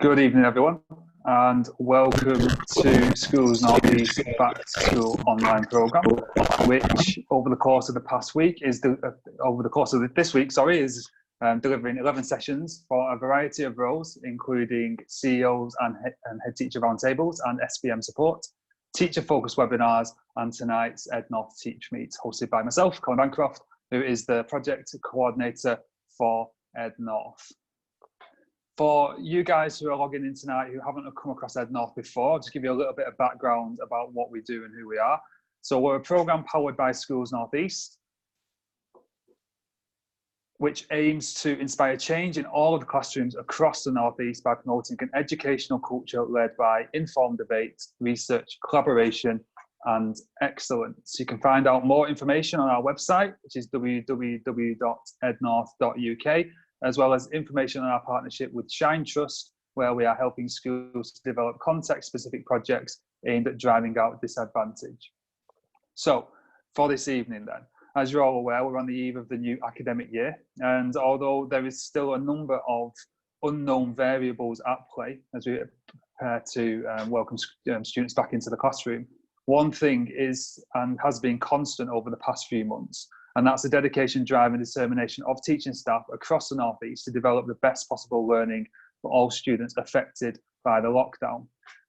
Good evening, everyone, and welcome to Schools North East Back to School online program, which over the course of the past week is delivering 11 sessions for a variety of roles, including CEOs and head teacher roundtables and SPM support, teacher-focused webinars, and tonight's Ednorth TeachMeet, hosted by myself, Colin Bancroft, who is the project coordinator for Ednorth. For you guys who are logging in tonight who haven't come across Ednorth before, I'll just give you a little bit of background about what we do and who we are. So we're a programme powered by Schools North East, which aims to inspire change in all of the classrooms across the North East by promoting an educational culture led by informed debate, research, collaboration, and excellence. You can find out more information on our website, which is www.ednorth.uk, as well as information on our partnership with Shine Trust, where we are helping schools to develop context-specific projects aimed at driving out disadvantage. So, for this evening then, as you're all aware, we're on the eve of the new academic year, and although there is still a number of unknown variables at play as we prepare to welcome students back into the classroom, one thing is and has been constant over the past few months, and that's the dedication, drive and determination of teaching staff across the North East to develop the best possible learning for all students affected by the lockdown.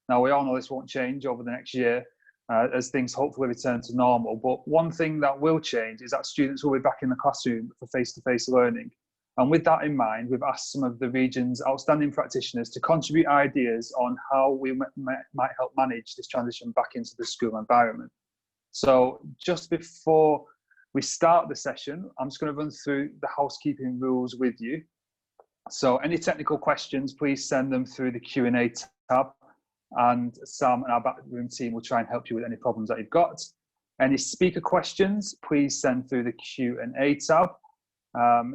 Now, we all know this won't change over the next year as things hopefully return to normal, but one thing that will change is that students will be back in the classroom for face-to-face learning. And with that in mind, we've asked some of the region's outstanding practitioners to contribute ideas on how we might help manage this transition back into the school environment. So just before we start the session, I'm just going to run through the housekeeping rules with you. So any technical questions, please send them through the Q&A tab, and Sam and our backroom team will try and help you with any problems that you've got. Any speaker questions, please send through the Q&A tab.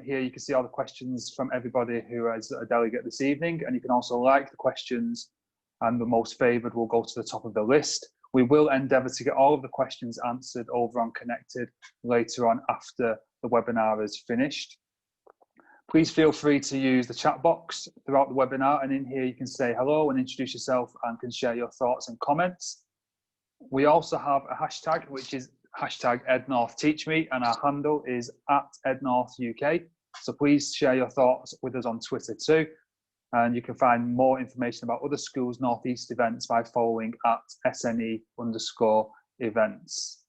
Here you can see all the questions from everybody who is a delegate this evening, and you can also like the questions, and the most favoured will go to the top of the list. We will endeavour to get all of the questions answered over on Connected later on after the webinar is finished. Please feel free to use the chat box throughout the webinar, and in here you can say hello and introduce yourself and can share your thoughts and comments. We also have a hashtag, which is hashtag Ednorth TeachMeet, and our handle is @EdnorthUK. So please share your thoughts with us on Twitter too. And you can find more information about other schools Northeast events by following @SNE_events.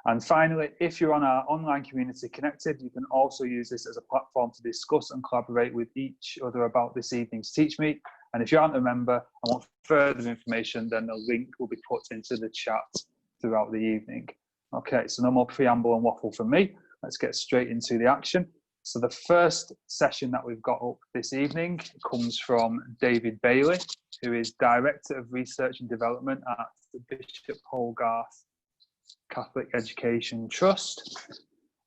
And finally, if you're on our online community Connected, you can also use this as a platform to discuss and collaborate with each other about this evening's TeachMeet. And if you aren't a member and want further information, then a link will be put into the chat throughout the evening. Okay, so no more preamble and waffle from me. Let's get straight into the action. So the first session that we've got up this evening comes from David Bailey, who is Director of Research and Development at the Bishop Hogarth Catholic Education Trust.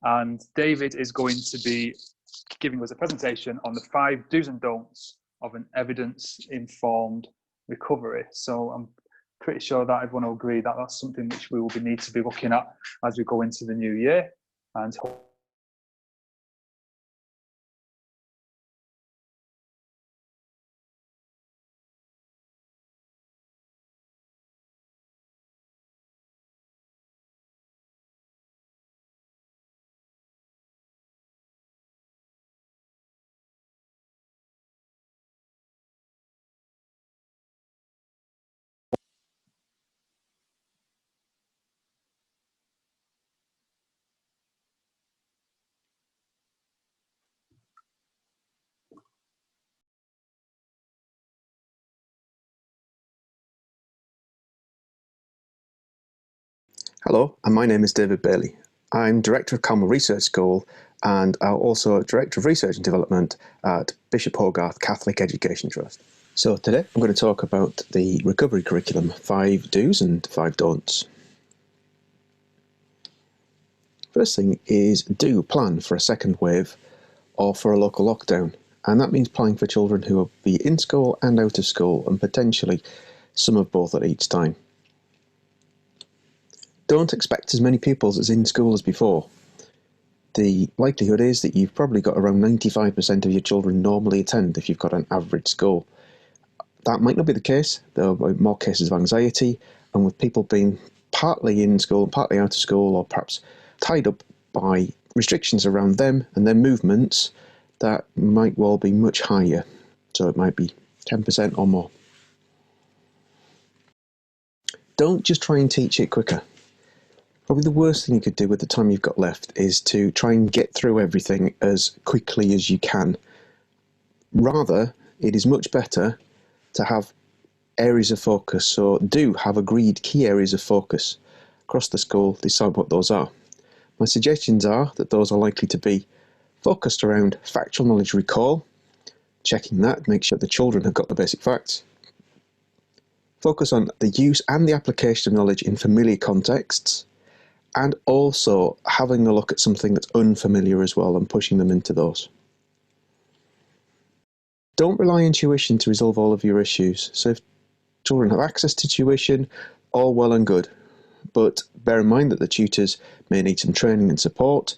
And David is going to be giving us a presentation on the 5 do's and don'ts of an evidence-informed recovery. So I'm pretty sure that everyone will agree that that's something which we will need to be looking at as we go into the new year. And Hello, and my name is David Bailey. I'm Director of Calmer Research School and also Director of Research and Development at Bishop Hogarth Catholic Education Trust. So today I'm going to talk about the recovery curriculum, 5 do's and 5 don'ts. First thing is do plan for a second wave or for a local lockdown, and that means planning for children who will be in school and out of school, and potentially some of both at each time. Don't expect as many pupils as in school as before. The likelihood is that you've probably got around 95% of your children normally attend if you've got an average school. that might not be the case. There will be more cases of anxiety, and with people being partly in school, partly out of school, or perhaps tied up by restrictions around them and their movements, that might well be much higher. So it might be 10% or more. Don't just try and teach it quicker. Probably the worst thing you could do with the time you've got left is to try and get through everything as quickly as you can. Rather, it is much better to have areas of focus. So do have agreed key areas of focus across the school. Decide what those are. My suggestions are that those are likely to be focused around factual knowledge recall, checking that, make sure the children have got the basic facts. Focus on the use and the application of knowledge in familiar contexts, and also having a look at something that's unfamiliar as well and pushing them into those. Don't rely on tuition to resolve all of your issues. So if children have access to tuition, all well and good. But bear in mind that the tutors may need some training and support.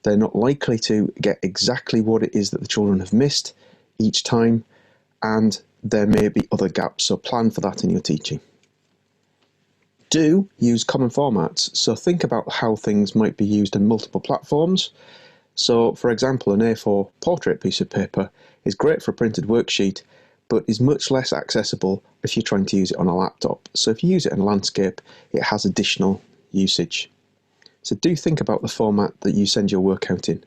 They're not likely to get exactly what it is that the children have missed each time, and there may be other gaps, so plan for that in your teaching. Do use common formats, so think about how things might be used in multiple platforms. So, for example, an A4 portrait piece of paper is great for a printed worksheet, but is much less accessible if you're trying to use it on a laptop. So if you use it in landscape, it has additional usage. So do think about the format that you send your work out in.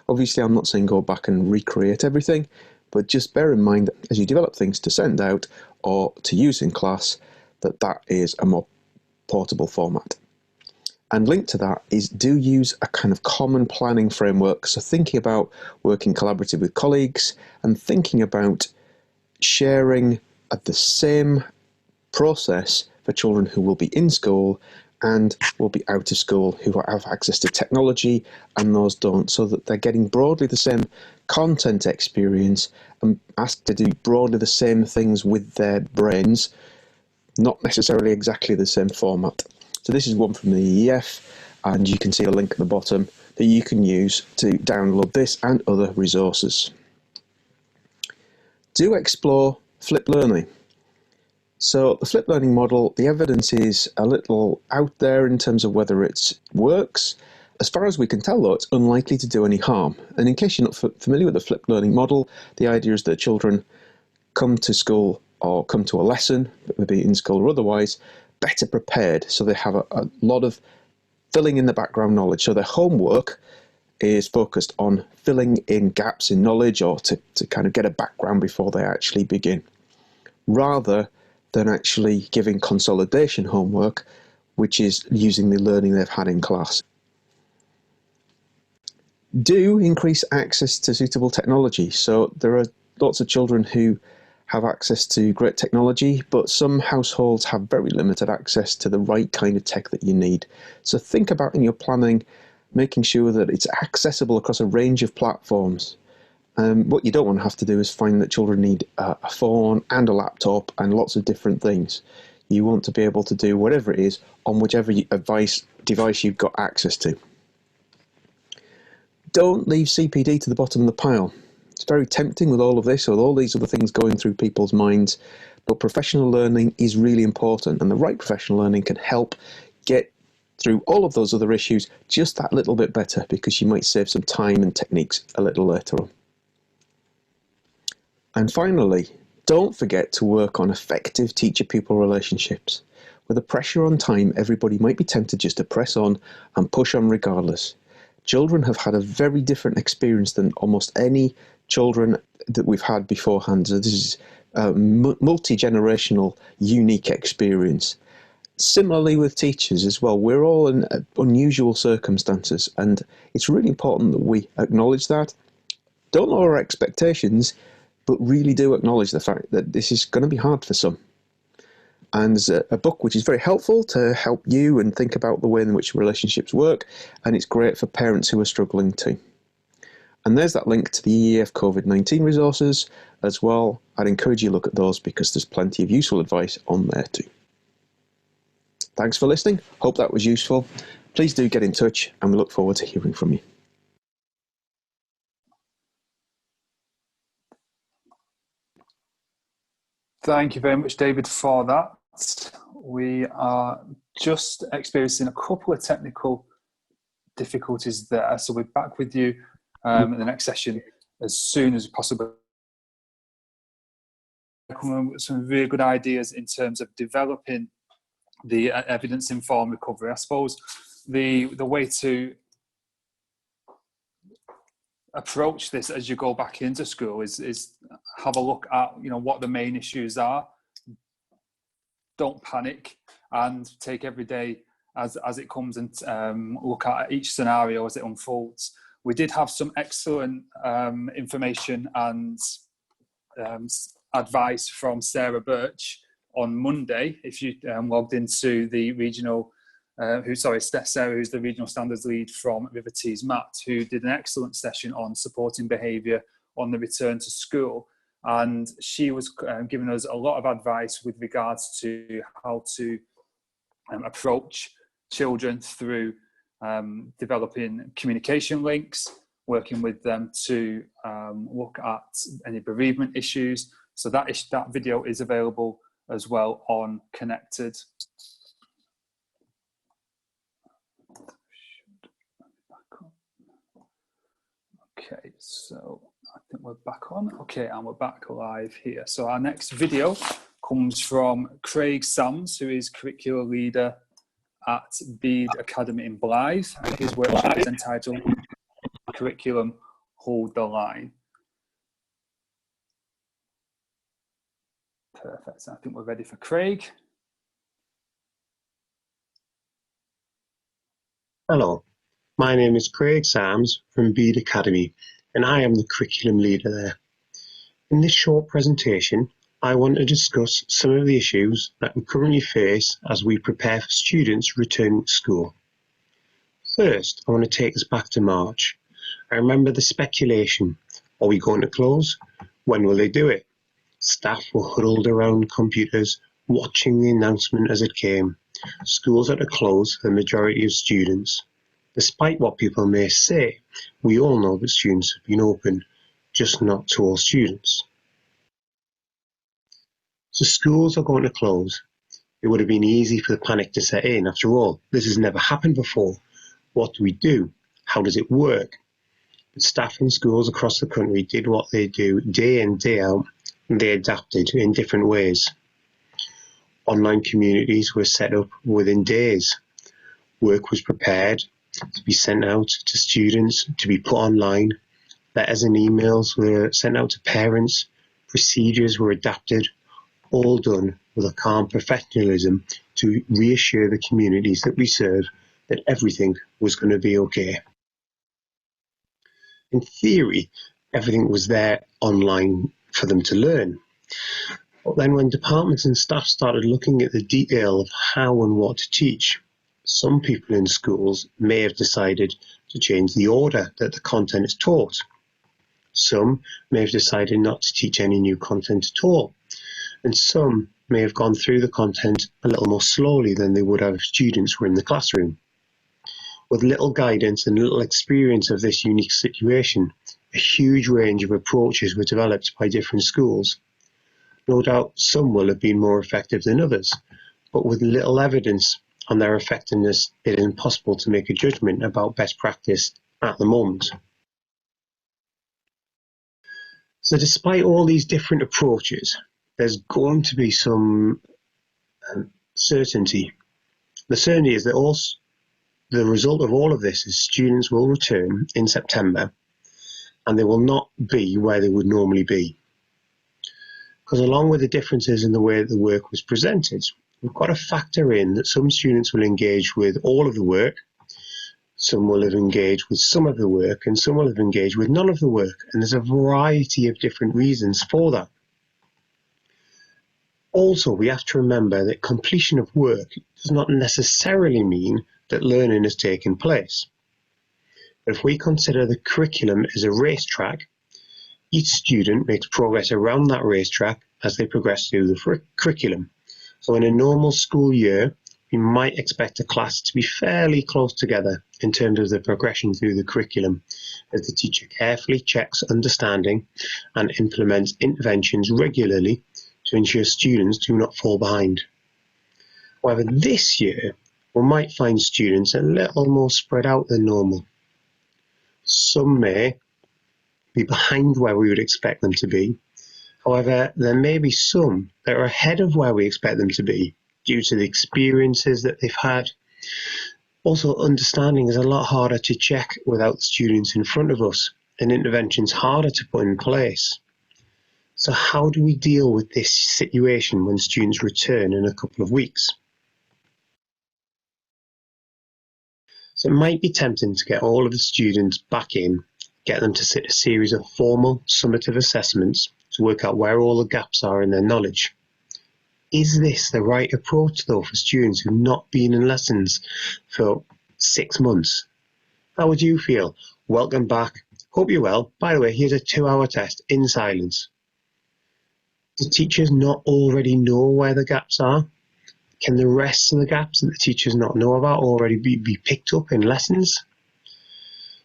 Obviously, I'm not saying go back and recreate everything, but just bear in mind that as you develop things to send out or to use in class, that is a more portable format. And linked to that is do use a kind of common planning framework. So thinking about working collaboratively with colleagues and thinking about sharing at the same process for children who will be in school and will be out of school, who have access to technology and those don't, so that they're getting broadly the same content experience and asked to do broadly the same things with their brains, not necessarily exactly the same format. So this is one from the EEF, and you can see a link at the bottom that you can use to download this and other resources. Do explore flipped learning. So the flipped learning model, the evidence is a little out there in terms of whether it works. As far as we can tell, though, it's unlikely to do any harm. And in case you're not familiar with the flipped learning model, the idea is that children come to school or come to a lesson, maybe in school or otherwise, better prepared. So they have a lot of filling in the background knowledge. So their homework is focused on filling in gaps in knowledge or to kind of get a background before they actually begin, rather than actually giving consolidation homework, which is using the learning they've had in class. Do increase access to suitable technology. So there are lots of children who have access to great technology, but some households have very limited access to the right kind of tech that you need. So think about in your planning, making sure that it's accessible across a range of platforms. What you don't want to have to do is find that children need a phone and a laptop and lots of different things. You want to be able to do whatever it is on whichever device you've got access to. Don't leave CPD to the bottom of the pile. It's very tempting with all of this, with all these other things going through people's minds, but professional learning is really important, and the right professional learning can help get through all of those other issues just that little bit better, because you might save some time and techniques a little later on. And finally, don't forget to work on effective teacher-pupil relationships. With the pressure on time, everybody might be tempted just to press on and push on regardless. Children have had a very different experience than almost any children that we've had beforehand. So this is a multi-generational, unique experience. Similarly with teachers as well, we're all in unusual circumstances, and it's really important that we acknowledge that. Don't lower our expectations, but really do acknowledge the fact that this is going to be hard for some. And there's a book which is very helpful to help you and think about the way in which relationships work, and it's great for parents who are struggling too. And there's that link to the EEF COVID-19 resources as well. I'd encourage you to look at those because there's plenty of useful advice on there too. Thanks for listening. Hope that was useful. Please do get in touch, and we look forward to hearing from you. Thank you very much, David, for that. We are just experiencing a couple of technical difficulties there, so we're back with you in the next session as soon as possible. Come with some really good ideas in terms of developing the evidence-informed recovery. I suppose the way to approach this as you go back into school is have a look at what the main issues are. Don't panic and take every day as it comes, and look at each scenario as it unfolds. We did have some excellent information and advice from Sarah Birch on Monday. If you logged into the regional, Sarah, who's the regional standards lead from River TeachMeet, who did an excellent session on supporting behaviour on the return to school. And she was giving us a lot of advice with regards to how to approach children through developing communication links, working with them to look at any bereavement issues. So that video is available as well on Connected. Okay, so I think we're back on. Okay, and we're back live here. So our next video comes from Craig Sams, who is curricular leader at Bede Academy in Blythe, and his workshop is entitled Curriculum Hold the Line. Perfect. So I think we're ready for Craig. Hello, my name is Craig Sams from Bede Academy, and I am the curriculum leader there. In this short presentation, I want to discuss some of the issues that we currently face as we prepare for students returning to school. First, I want to take us back to March. I remember the speculation. Are we going to close? When will they do it? Staff were huddled around computers, watching the announcement as it came. Schools had to close for the majority of students. Despite what people may say, we all know that students have been open, just not to all students. So schools are going to close. It would have been easy for the panic to set in. After all, this has never happened before. What do we do? How does it work? But staff in schools across the country did what they do day in, day out, and they adapted in different ways. Online communities were set up within days. Work was prepared to be sent out to students, to be put online. Letters and emails were sent out to parents. Procedures were adapted, all done with a calm professionalism to reassure the communities that we serve that everything was going to be okay. In theory, everything was there online for them to learn. But then when departments and staff started looking at the detail of how and what to teach, some people in schools may have decided to change the order that the content is taught. Some may have decided not to teach any new content at all, and some may have gone through the content a little more slowly than they would have if students were in the classroom. With little guidance and little experience of this unique situation, a huge range of approaches were developed by different schools. No doubt some will have been more effective than others, but with little evidence on their effectiveness, it is impossible to make a judgment about best practice at the moment. So despite all these different approaches, there's going to be some certainty. The certainty is that the result of all of this is students will return in September, and they will not be where they would normally be. Because along with the differences in the way that the work was presented, we've got to factor in that some students will engage with all of the work, some will have engaged with some of the work, and some will have engaged with none of the work. And there's a variety of different reasons for that. Also, we have to remember that completion of work does not necessarily mean that learning has taken place. But if we consider the curriculum as a racetrack, each student makes progress around that racetrack as they progress through the curriculum. So in a normal school year, we might expect a class to be fairly close together in terms of the progression through the curriculum, as the teacher carefully checks understanding and implements interventions regularly to ensure students do not fall behind. However, this year, we might find students a little more spread out than normal. Some may be behind where we would expect them to be. However, there may be some that are ahead of where we expect them to be due to the experiences that they've had. Also, understanding is a lot harder to check without the students in front of us, and interventions harder to put in place. So how do we deal with this situation when students return in a couple of weeks? So it might be tempting to get all of the students back in, get them to sit a series of formal summative assessments to work out where all the gaps are in their knowledge. Is this the right approach though for students who've not been in lessons for 6 months? How would you feel? Welcome back. Hope you're well. By the way, here's a 2-hour test in silence. Do teachers not already know where the gaps are? Can the rest of the gaps that the teachers not know about already be picked up in lessons?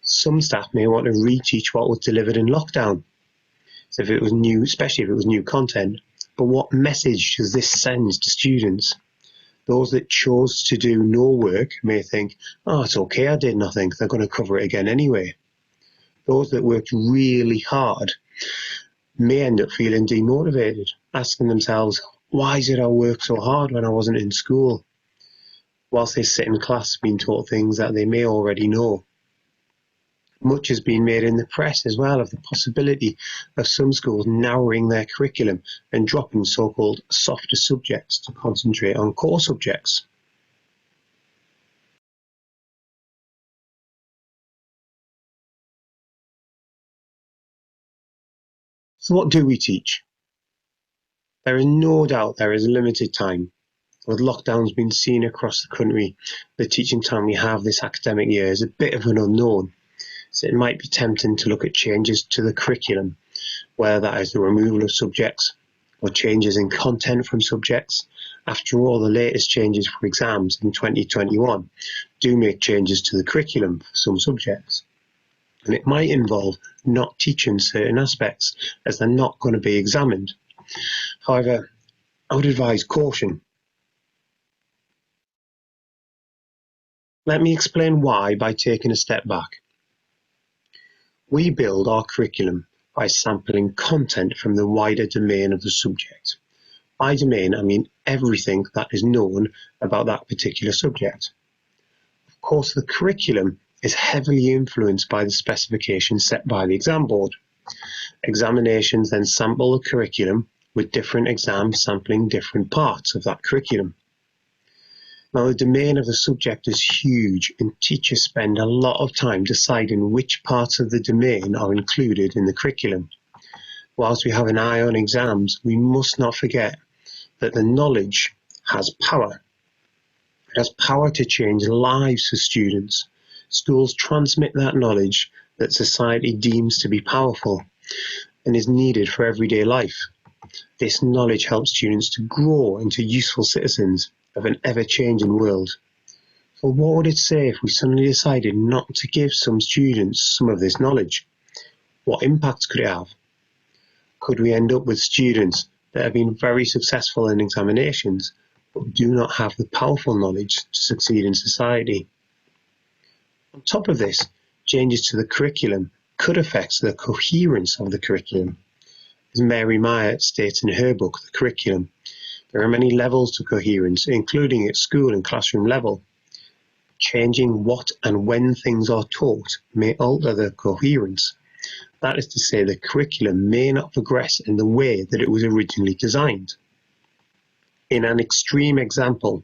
Some staff may want to reteach what was delivered in lockdown. So if it was new, especially if it was new content, but what message does this send to students? Those that chose to do no work may think, oh, it's okay, I did nothing, they're going to cover it again anyway. Those that worked really hard may end up feeling demotivated, asking themselves, why did I work so hard when I wasn't in school? Whilst they sit in class being taught things that they may already know. Much has been made in the press as well of the possibility of some schools narrowing their curriculum and dropping so-called softer subjects to concentrate on core subjects. So what do we teach? There is no doubt there is limited time. With lockdowns being seen across the country, the teaching time we have this academic year is a bit of an unknown. So it might be tempting to look at changes to the curriculum, whether that is the removal of subjects or changes in content from subjects. After all, the latest changes for exams in 2021 do make changes to the curriculum for some subjects. And it might involve not teaching certain aspects as they're not going to be examined. However, I would advise caution. Let me explain why by taking a step back. We build our curriculum by sampling content from the wider domain of the subject. By domain, I mean everything that is known about that particular subject. Of course, the curriculum is heavily influenced by the specifications set by the exam board. Examinations then sample the curriculum with different exams sampling different parts of that curriculum. Now, the domain of the subject is huge, and teachers spend a lot of time deciding which parts of the domain are included in the curriculum. Whilst we have an eye on exams, we must not forget that the knowledge has power. It has power to change lives for students. Schools transmit that knowledge that society deems to be powerful and is needed for everyday life. This knowledge helps students to grow into useful citizens of an ever-changing world. So what would it say if we suddenly decided not to give some students some of this knowledge? What impacts could it have? Could we end up with students that have been very successful in examinations but do not have the powerful knowledge to succeed in society? On top of this, changes to the curriculum could affect the coherence of the curriculum. As Mary Meyer states in her book, The Curriculum, there are many levels to coherence, including at school and classroom level. Changing what and when things are taught may alter the coherence. That is to say, the curriculum may not progress in the way that it was originally designed. In an extreme example,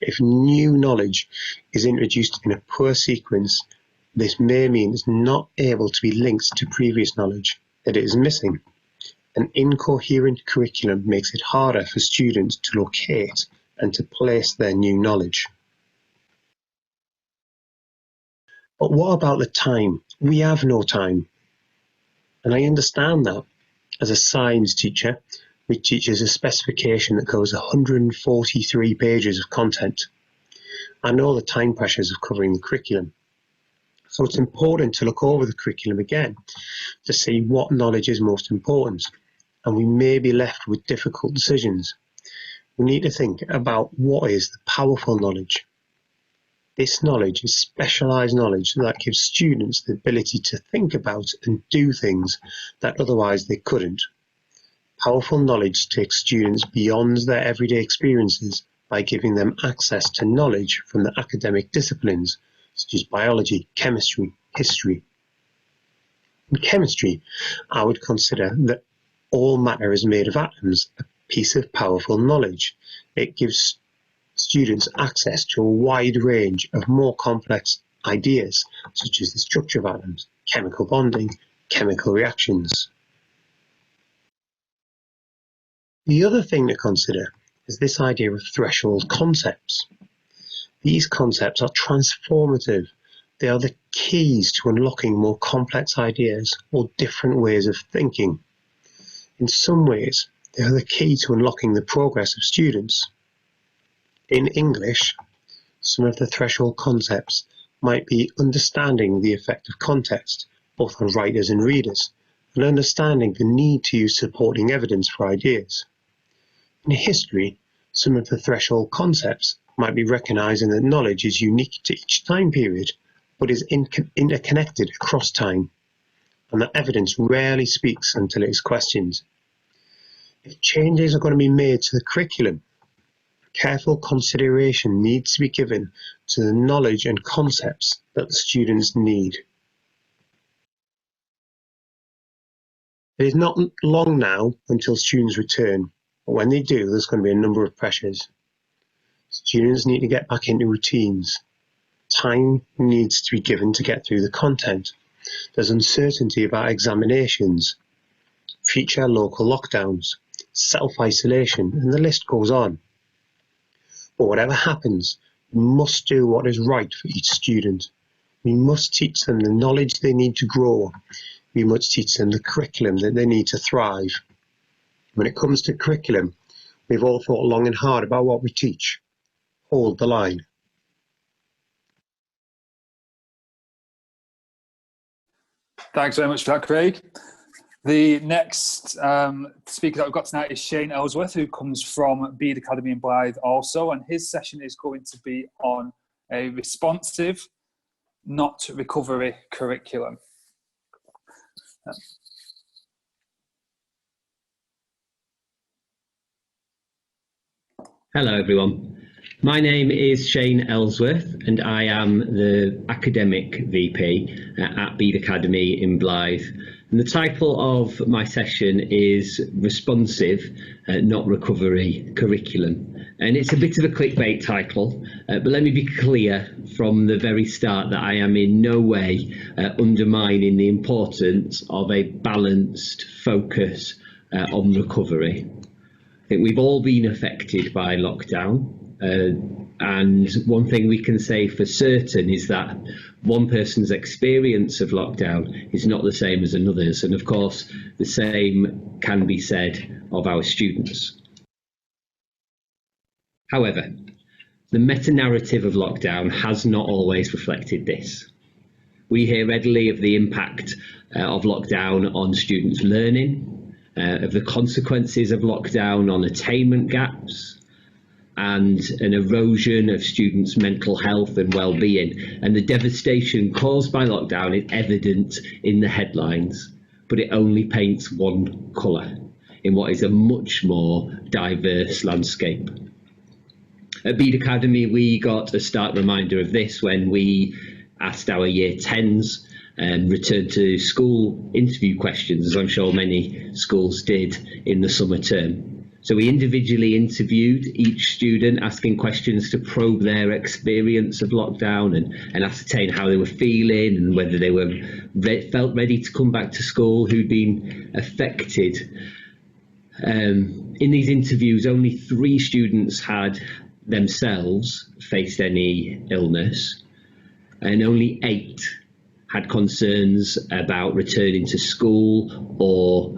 if new knowledge is introduced in a poor sequence, this may mean it's not able to be linked to previous knowledge, that it is missing. An incoherent curriculum makes it harder for students to locate and to place their new knowledge. But what about the time? We have no time. And I understand that. As a science teacher, which teaches a specification that covers 143 pages of content, I know the time pressures of covering the curriculum. So it's important to look over the curriculum again to see what knowledge is most important. and we may be left with difficult decisions. We need to think about what is the powerful knowledge. This knowledge is specialised knowledge that gives students the ability to think about and do things that otherwise they couldn't. Powerful knowledge takes students beyond their everyday experiences by giving them access to knowledge from the academic disciplines, such as biology, chemistry, history. In chemistry, I would consider that all matter is made of atoms, a piece of powerful knowledge. It gives students access to a wide range of more complex ideas, such as the structure of atoms, chemical bonding, chemical reactions. The other thing to consider is this idea of threshold concepts. These concepts are transformative. They are the keys to unlocking more complex ideas or different ways of thinking. In some ways, they are the key to unlocking the progress of students. In English, some of the threshold concepts might be understanding the effect of context, both on writers and readers, and understanding the need to use supporting evidence for ideas. In history, some of the threshold concepts might be recognizing that knowledge is unique to each time period, but is interconnected across time, and that evidence rarely speaks until it is questioned. If changes are going to be made to the curriculum, careful consideration needs to be given to the knowledge and concepts that the students need. It is not long now until students return, but when they do, there's going to be a number of pressures. Students need to get back into routines. Time needs to be given to get through the content. There's uncertainty about examinations, future local lockdowns, self-isolation, and the list goes on. But whatever happens, we must do what is right for each student. We must teach them the knowledge they need to grow. We must teach them the curriculum that they need to thrive. When it comes to curriculum, we've all thought long and hard about what we teach. Hold the line. Thanks very much for that, Craig. The next speaker that we've got tonight is Shane Ellsworth, who comes from Bede Academy in Blyth also, and his session is going to be on a responsive, not recovery curriculum. Hello everyone, my name is Shane Ellsworth and I am the Academic VP at Bede Academy in Blyth. And the title of my session is Responsive, Not Recovery Curriculum. And it's a bit of a clickbait title, but let me be clear from the very start that I am in no way undermining the importance of a balanced focus on recovery. I think we've all been affected by lockdown, and one thing we can say for certain is that one person's experience of lockdown is not the same as another's, and of course the same can be said of our students. However, the meta-narrative of lockdown has not always reflected this. We hear readily of the impact of lockdown on students' learning, of the consequences of lockdown on attainment gaps, and an erosion of students' mental health and well-being. And the devastation caused by lockdown is evident in the headlines, but it only paints one colour in what is a much more diverse landscape. At Bede Academy, we got a stark reminder of this when we asked our year 10s return to school interview questions, as I'm sure many schools did in the summer term. So we individually interviewed each student, asking questions to probe their experience of lockdown and ascertain how they were feeling and whether they were felt ready to come back to school, who'd been affected. In these interviews, only 3 students had themselves faced any illness, and only 8 had concerns about returning to school or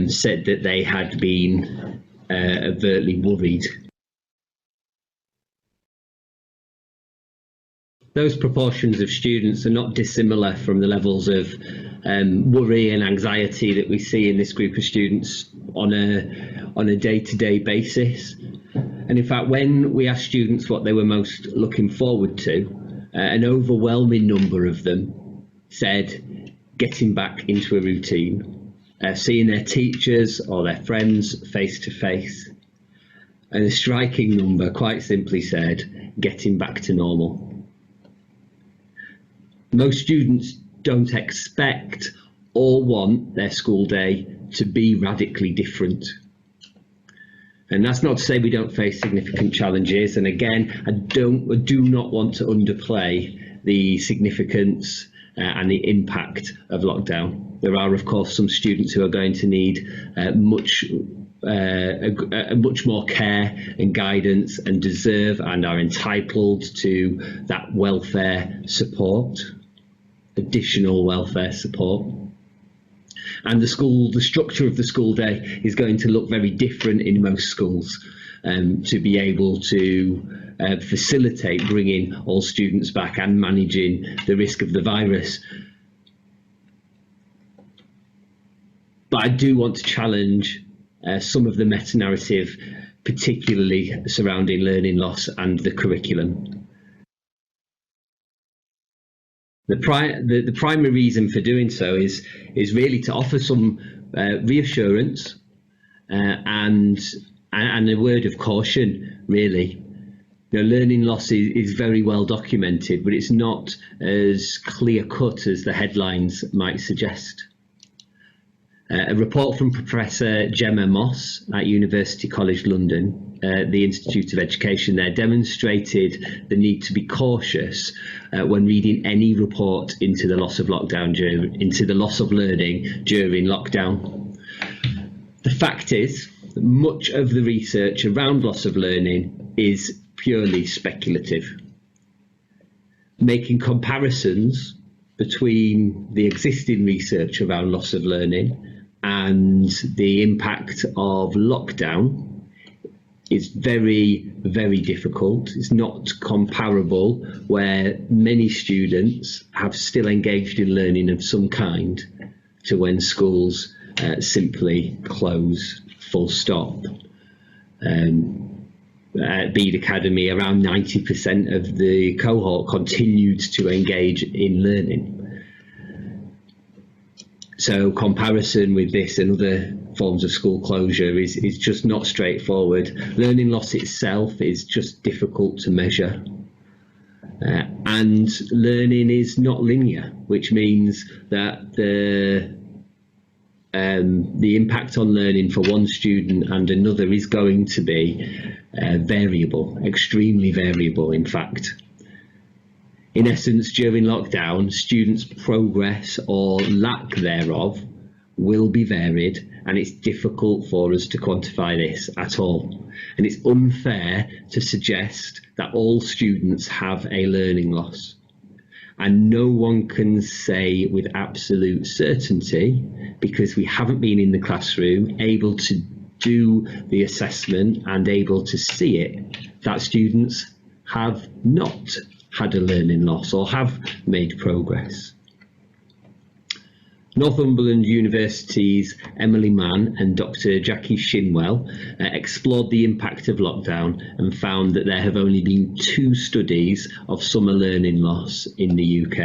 said that they had been overtly worried. those proportions of students are not dissimilar from the levels of worry and anxiety that we see in this group of students on a day-to-day basis. And in fact, when we asked students what they were most looking forward to, an overwhelming number of them said getting back into a routine, seeing their teachers or their friends face to face. And a striking number quite simply said getting back to normal. Most students don't expect or want their school day to be radically different. And that's not to say we don't face significant challenges. And again, I do not want to underplay the significance and the impact of lockdown. There are, of course, some students who are going to need much more care and guidance, and deserve and are entitled to that welfare support, additional welfare support. And the structure of the school day is going to look very different in most schools to be able to facilitate bringing all students back and managing the risk of the virus. But I do want to challenge some of the meta-narrative, particularly surrounding learning loss and the curriculum. The primary reason for doing so is really to offer some reassurance and a word of caution, really. Learning loss is very well documented, but it's not as clear-cut as the headlines might suggest. A report from Professor Gemma Moss at University College London, the Institute of Education there, demonstrated the need to be cautious when reading any report into the loss of learning during lockdown. The fact is that much of the research around loss of learning is purely speculative, making comparisons between the existing research around loss of learning and the impact of lockdown is very, very difficult. It's not comparable, where many students have still engaged in learning of some kind, to when schools simply close, full stop. At Bede Academy, around 90% of the cohort continued to engage in learning. So comparison with this and other forms of school closure is just not straightforward. Learning loss itself is just difficult to measure. And learning is not linear, which means that the impact on learning for one student and another is going to be variable, extremely variable, in fact. In essence, during lockdown, students' progress or lack thereof will be varied, and it's difficult for us to quantify this at all. And it's unfair to suggest that all students have a learning loss. And no one can say with absolute certainty, because we haven't been in the classroom able to do the assessment and able to see it, that students have not had a learning loss or have made progress. Northumberland University's Emily Mann and Dr. Jackie Shinwell explored the impact of lockdown and found that there have only been 2 studies of summer learning loss in the UK.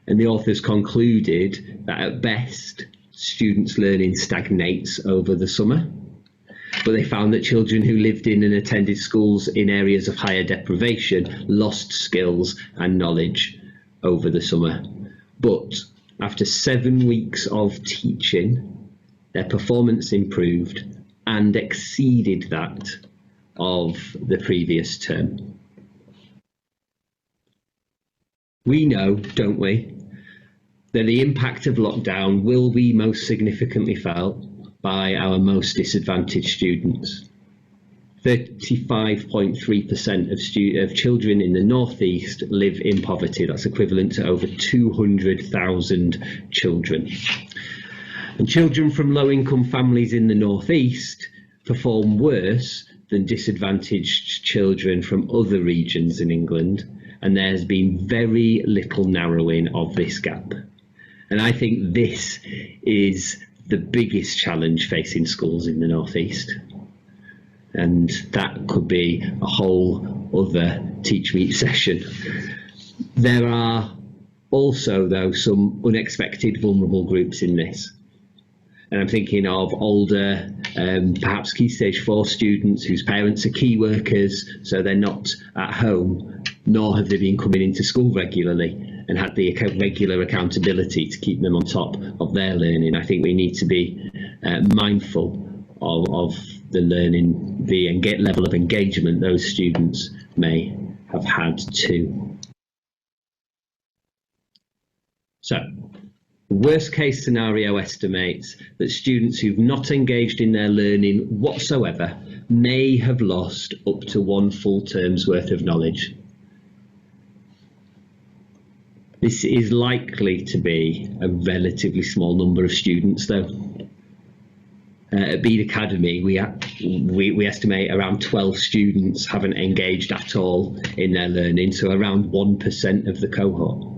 And the authors concluded that at best, students' learning stagnates over the summer. But they found that children who lived in and attended schools in areas of higher deprivation lost skills and knowledge over the summer. But after 7 weeks of teaching, their performance improved and exceeded that of the previous term. We know, don't we, that the impact of lockdown will be most significantly felt by our most disadvantaged students. 35.3% of children in the Northeast live in poverty. That's equivalent to over 200,000 children. And children from low-income families in the Northeast perform worse than disadvantaged children from other regions in England, and there's been very little narrowing of this gap. And I think this is the biggest challenge facing schools in the North East. And that could be a whole other TeachMeet session. There are also, though, some unexpected vulnerable groups in this. And I'm thinking of older, perhaps Key Stage 4 students whose parents are key workers, so they're not at home, nor have they been coming into school regularly and had the regular accountability to keep them on top of their learning. I think we need to be mindful of the learning, the level of engagement those students may have had too. So, the worst case scenario estimates that students who've not engaged in their learning whatsoever may have lost up to 1 full term's worth of knowledge. This is likely to be a relatively small number of students, though. At Bede Academy, we estimate around 12 students haven't engaged at all in their learning, so around 1% of the cohort.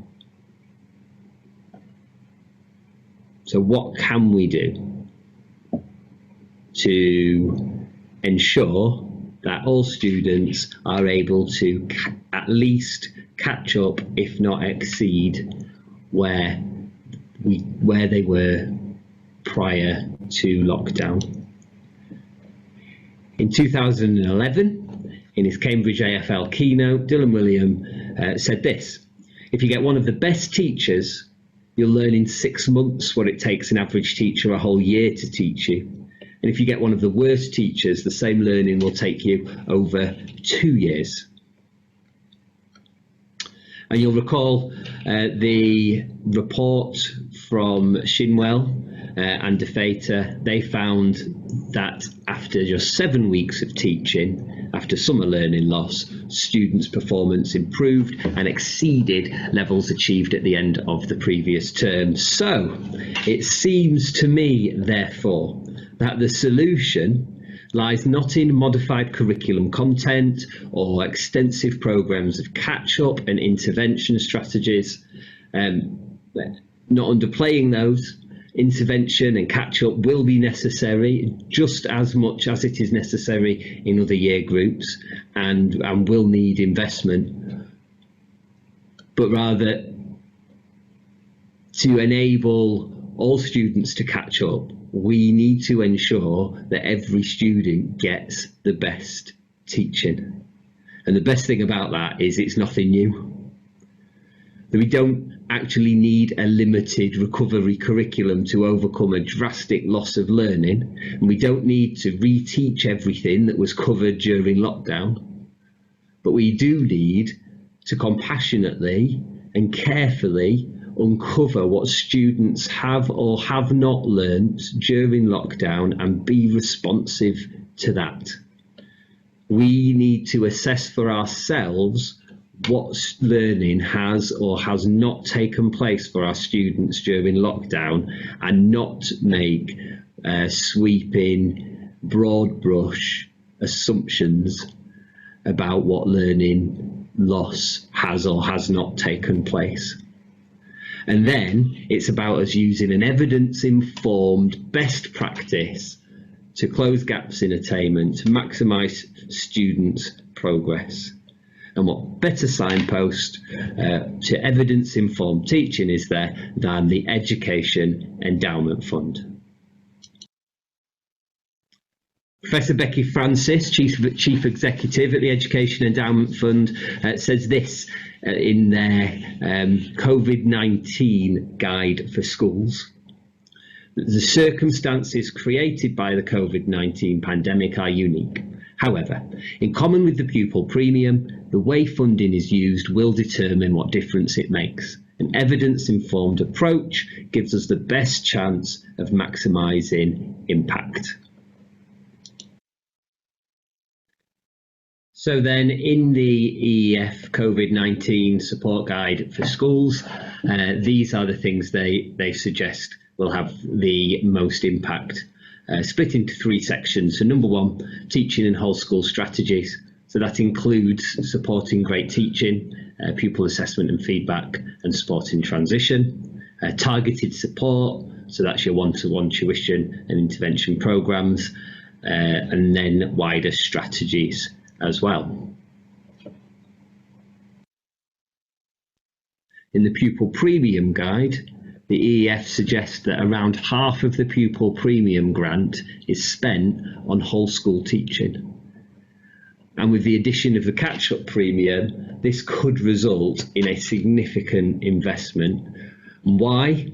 So what can we do to ensure that all students are able to at least catch up, if not exceed, where they were prior to lockdown? In 2011, in his Cambridge AFL keynote, Dylan William said this: "If you get one of the best teachers, you'll learn in 6 months what it takes an average teacher a whole year to teach you. And if you get one of the worst teachers, the same learning will take you over 2 years." And you'll recall the report from Shinwell and DeFater. They found that after just 7 weeks of teaching, after summer learning loss, students' performance improved and exceeded levels achieved at the end of the previous term. So it seems to me, therefore, that the solution lies not in modified curriculum content or extensive programs of catch-up and intervention strategies. Not underplaying those. Intervention and catch-up will be necessary just as much as it is necessary in other year groups, and will need investment, but rather to enable all students to catch up, we need to ensure that every student gets the best teaching. And the best thing about that is it's nothing new. We don't actually need a limited recovery curriculum to overcome a drastic loss of learning, and we don't need to reteach everything that was covered during lockdown, but we do need to compassionately and carefully uncover what students have or have not learnt during lockdown and be responsive to that. We need to assess for ourselves what learning has or has not taken place for our students during lockdown, and not make sweeping, broad brush assumptions about what learning loss has or has not taken place. And then it's about us using an evidence-informed best practice to close gaps in attainment, to maximise students' progress. And what better signpost to evidence-informed teaching is there than the Education Endowment Fund? Professor Becky Francis, Chief Executive at the Education Endowment Fund, says this in their COVID-19 guide for schools: "The circumstances created by the COVID-19 pandemic are unique. However, in common with the pupil premium, the way funding is used will determine what difference it makes. An evidence-informed approach gives us the best chance of maximising impact." So then, in the EEF COVID-19 support guide for schools, these are the things they suggest will have the most impact, split into 3 sections. So number 1, teaching and whole school strategies. So that includes supporting great teaching, pupil assessment and feedback, and supporting transition, targeted support, so that's your one-to-one tuition and intervention programs, and then wider strategies as well. In the Pupil Premium Guide, the EEF suggests that around half of the Pupil Premium grant is spent on whole school teaching. And with the addition of the catch-up premium, this could result in a significant investment. Why?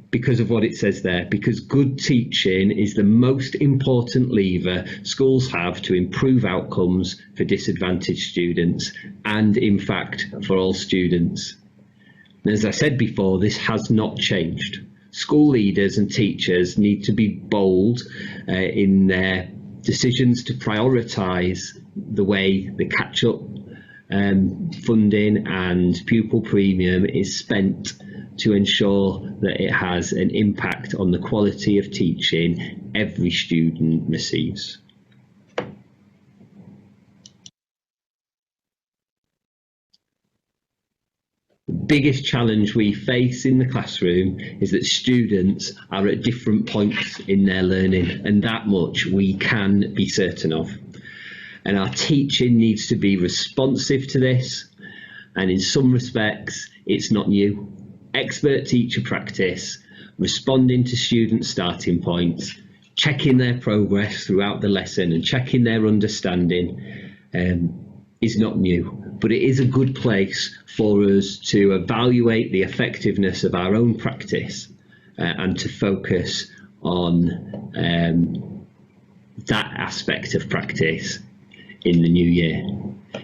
Because of what it says there, because good teaching is the most important lever schools have to improve outcomes for disadvantaged students and, in fact, for all students. And as I said before, this has not changed. School leaders and teachers need to be bold in their decisions to prioritise the way the catch-up funding and pupil premium is spent to ensure that it has an impact on the quality of teaching every student receives. The biggest challenge we face in the classroom is that students are at different points in their learning, and that much we can be certain of. And our teaching needs to be responsive to this, and in some respects it's not new. Expert teacher practice, responding to student starting points, checking their progress throughout the lesson and checking their understanding is not new, but it is a good place for us to evaluate the effectiveness of our own practice and to focus on that aspect of practice in the new year.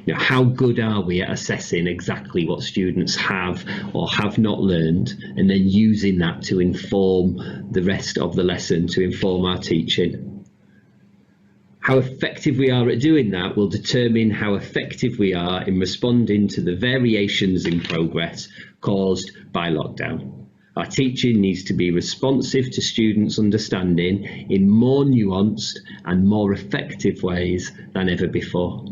You know, how good are we at assessing exactly what students have or have not learned, and then using that to inform the rest of the lesson, to inform our teaching? How effective we are at doing that will determine how effective we are in responding to the variations in progress caused by lockdown. Our teaching needs to be responsive to students' understanding in more nuanced and more effective ways than ever before.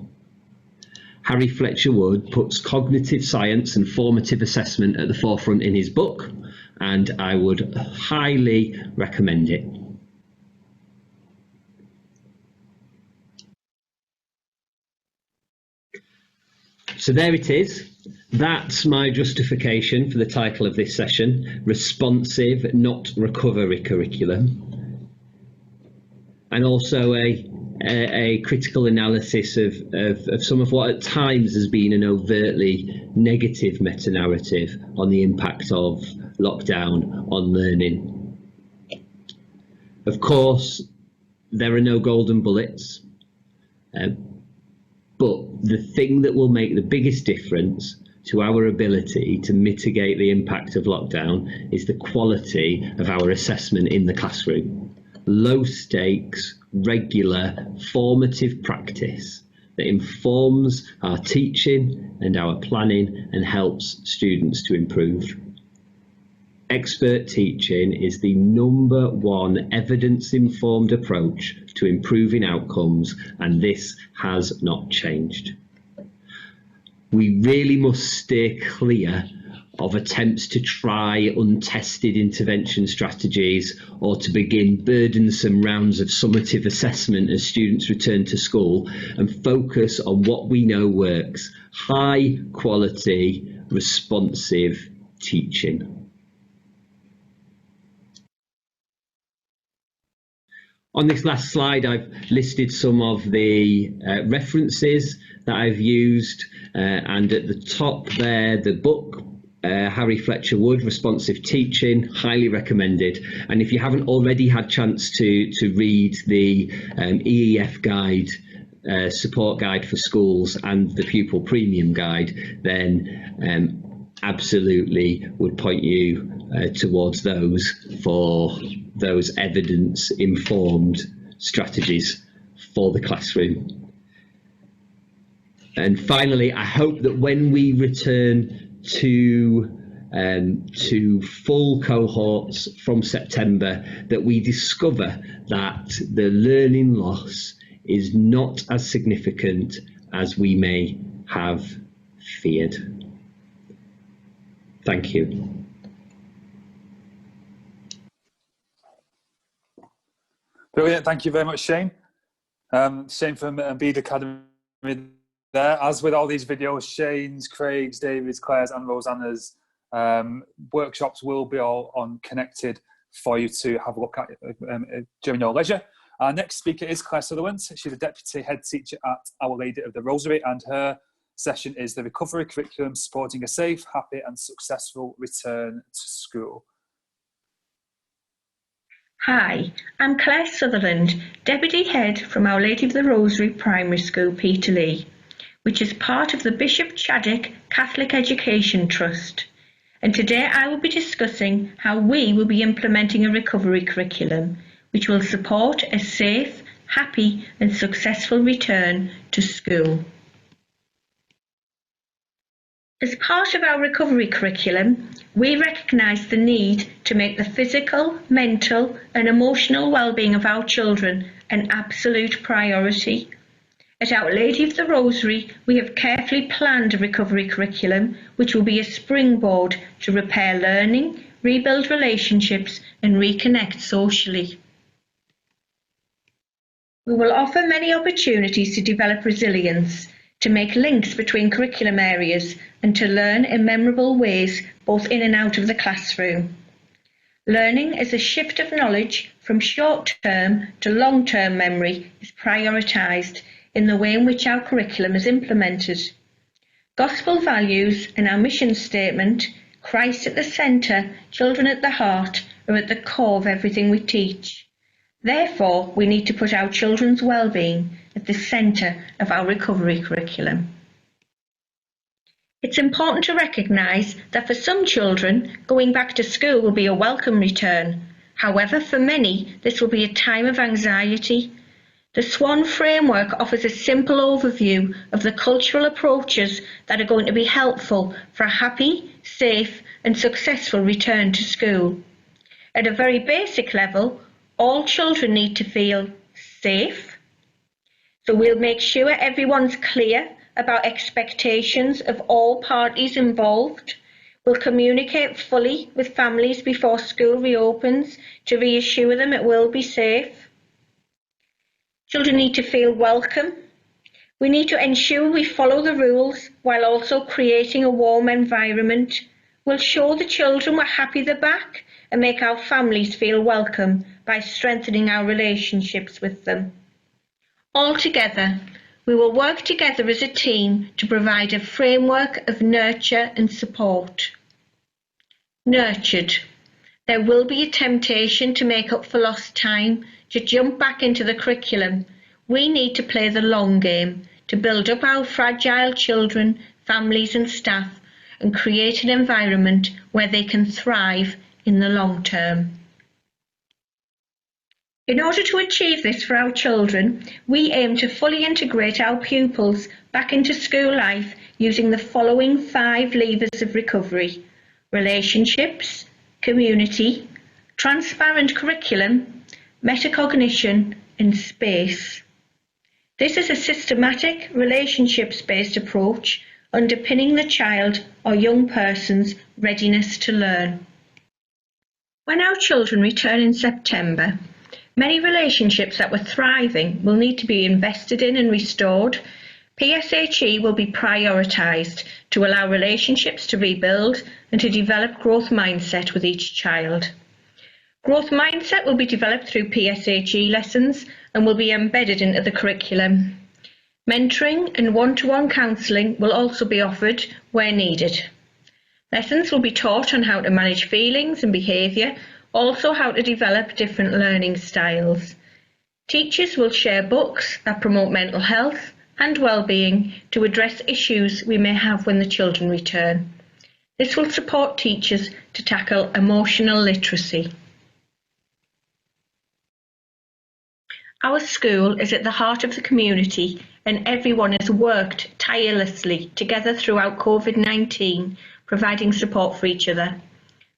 Harry Fletcher Wood puts cognitive science and formative assessment at the forefront in his book, and I would highly recommend it. So there it is. That's my justification for the title of this session: Responsive, Not Recovery Curriculum. And also a critical analysis of some of what at times has been an overtly negative meta-narrative on the impact of lockdown on learning. Of course, there are no golden bullets, but the thing that will make the biggest difference to our ability to mitigate the impact of lockdown is the quality of our assessment in the classroom. Low stakes, regular, formative practice that informs our teaching and our planning and helps students to improve. Expert teaching is the #1 evidence-informed approach to improving outcomes, and this has not changed. We really must steer clear of attempts to try untested intervention strategies or to begin burdensome rounds of summative assessment as students return to school, and focus on what we know works: high quality, responsive teaching. On this last slide, I've listed some of the references that I've used, and at the top there, the book, Harry Fletcher Wood, Responsive Teaching, highly recommended. And if you haven't already had chance to read the EEF guide, support guide for schools, and the Pupil Premium Guide, then absolutely would point you towards those for those evidence-informed strategies for the classroom. And finally, I hope that when we return to full cohorts from September, that we discover that the learning loss is not as significant as we may have feared. Thank you. Brilliant. Thank you very much, Shane. Shane from Bede Academy there. As with all these videos, Shane's, Craig's, David's, Claire's and Rosanna's workshops will be all on Connected for you to have a look at during your leisure. Our next speaker is Claire Sutherland. She's a Deputy Head Teacher at Our Lady of the Rosary, and her session is the Recovery Curriculum Supporting a Safe, Happy and Successful Return to School. Hi, I'm Claire Sutherland, Deputy Head from Our Lady of the Rosary Primary School, Peterlee, which is part of the Bishop Chadwick Catholic Education Trust. And today I will be discussing how we will be implementing a recovery curriculum which will support a safe, happy and successful return to school. As part of our recovery curriculum, we recognise the need to make the physical, mental and emotional well-being of our children an absolute priority. At Our Lady of the Rosary, we have carefully planned a recovery curriculum which will be a springboard to repair learning, rebuild relationships and reconnect socially. We will offer many opportunities to develop resilience, to make links between curriculum areas and to learn in memorable ways both in and out of the classroom. Learning as a shift of knowledge from short-term to long-term memory is prioritised in the way in which our curriculum is implemented. Gospel values and our mission statement, Christ at the centre, children at the heart, are at the core of everything we teach. Therefore, we need to put our children's well-being at the centre of our recovery curriculum. It's important to recognise that for some children, going back to school will be a welcome return. However, for many, this will be a time of anxiety. The SWAN framework offers a simple overview of the cultural approaches that are going to be helpful for a happy, safe and successful return to school. At a very basic level, all children need to feel safe. So we'll make sure everyone's clear about expectations of all parties involved. We'll communicate fully with families before school reopens to reassure them it will be safe. Children need to feel welcome. We need to ensure we follow the rules while also creating a warm environment. We'll show the children we're happy they're back and make our families feel welcome by strengthening our relationships with them. Altogether, we will work together as a team to provide a framework of nurture and support. Nurtured. There will be a temptation to make up for lost time, to jump back into the curriculum. We need to play the long game, to build up our fragile children, families and staff, and create an environment where they can thrive in the long term. In order to achieve this for our children, we aim to fully integrate our pupils back into school life using the following 5 levers of recovery: relationships, community, transparent curriculum, metacognition and space. This is a systematic, relationships-based approach underpinning the child or young person's readiness to learn. When our children return in September, many relationships that were thriving will need to be invested in and restored. PSHE will be prioritised to allow relationships to rebuild and to develop growth mindset with each child. Growth mindset will be developed through PSHE lessons and will be embedded into the curriculum. Mentoring and one-to-one counselling will also be offered where needed. Lessons will be taught on how to manage feelings and behaviour, also how to develop different learning styles. Teachers will share books that promote mental health and well-being to address issues we may have when the children return. This will support teachers to tackle emotional literacy. Our school is at the heart of the community and everyone has worked tirelessly together throughout COVID-19, providing support for each other.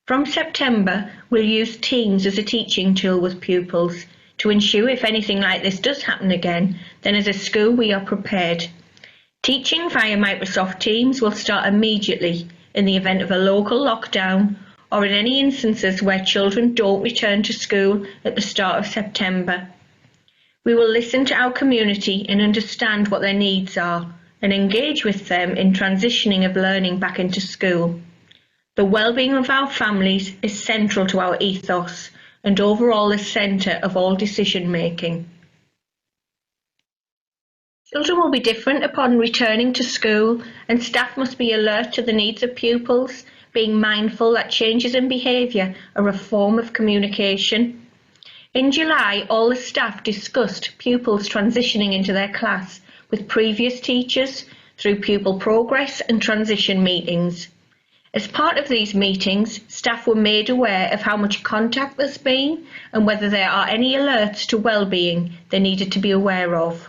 From September, we'll use Teams as a teaching tool with pupils to ensure if anything like this does happen again, then as a school we are prepared. Teaching via Microsoft Teams will start immediately in the event of a local lockdown or in any instances where children don't return to school at the start of September. We will listen to our community and understand what their needs are and engage with them in transitioning of learning back into school. The well-being of our families is central to our ethos and overall the centre of all decision-making. Children will be different upon returning to school, and staff must be alert to the needs of pupils, being mindful that changes in behaviour are a form of communication. In July, all the staff discussed pupils transitioning into their class with previous teachers through pupil progress and transition meetings. As part of these meetings, staff were made aware of how much contact there's been and whether there are any alerts to well-being they needed to be aware of.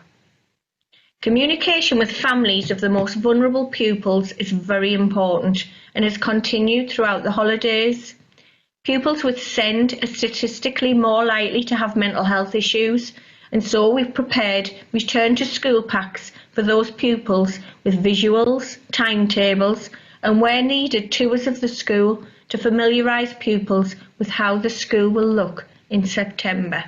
Communication with families of the most vulnerable pupils is very important and has continued throughout the holidays. Pupils with SEND are statistically more likely to have mental health issues, and so we've prepared return to school packs for those pupils with visuals, timetables, and where needed tours of the school to familiarise pupils with how the school will look in September.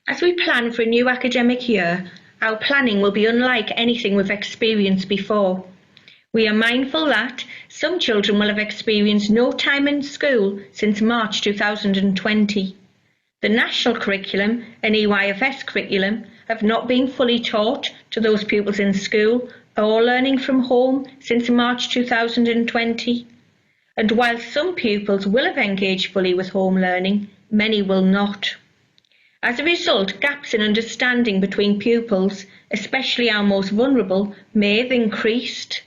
As we plan for a new academic year, our planning will be unlike anything we've experienced before. We are mindful that some children will have experienced no time in school since March 2020. The national curriculum and EYFS curriculum have not been fully taught to those pupils in school or learning from home since March 2020. And while some pupils will have engaged fully with home learning, many will not. As a result, gaps in understanding between pupils, especially our most vulnerable, may have increased.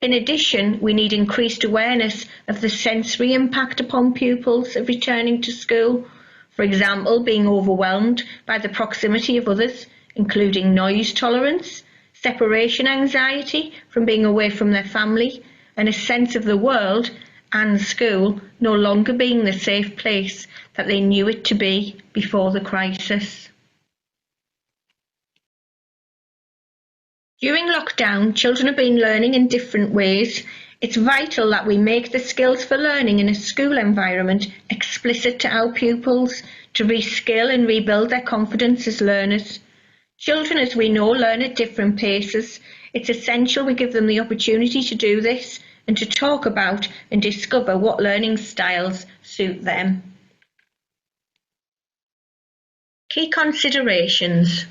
In addition, we need increased awareness of the sensory impact upon pupils of returning to school, for example, being overwhelmed by the proximity of others, including noise tolerance, separation anxiety from being away from their family, and a sense of the world and school no longer being the safe place that they knew it to be before the crisis. During lockdown, children have been learning in different ways. It's vital that we make the skills for learning in a school environment explicit to our pupils to reskill and rebuild their confidence as learners. Children, as we know, learn at different paces. It's essential we give them the opportunity to do this and to talk about and discover what learning styles suit them. Key considerations.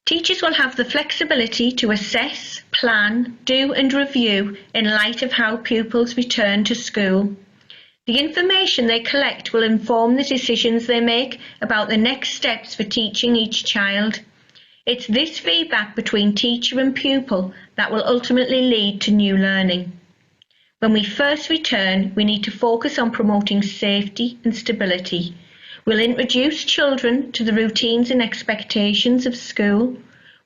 Teachers will have the flexibility to assess, plan, do and review in light of how pupils return to school. The information they collect will inform the decisions they make about the next steps for teaching each child. It's this feedback between teacher and pupil that will ultimately lead to new learning. When we first return, we need to focus on promoting safety and stability. We'll introduce children to the routines and expectations of school.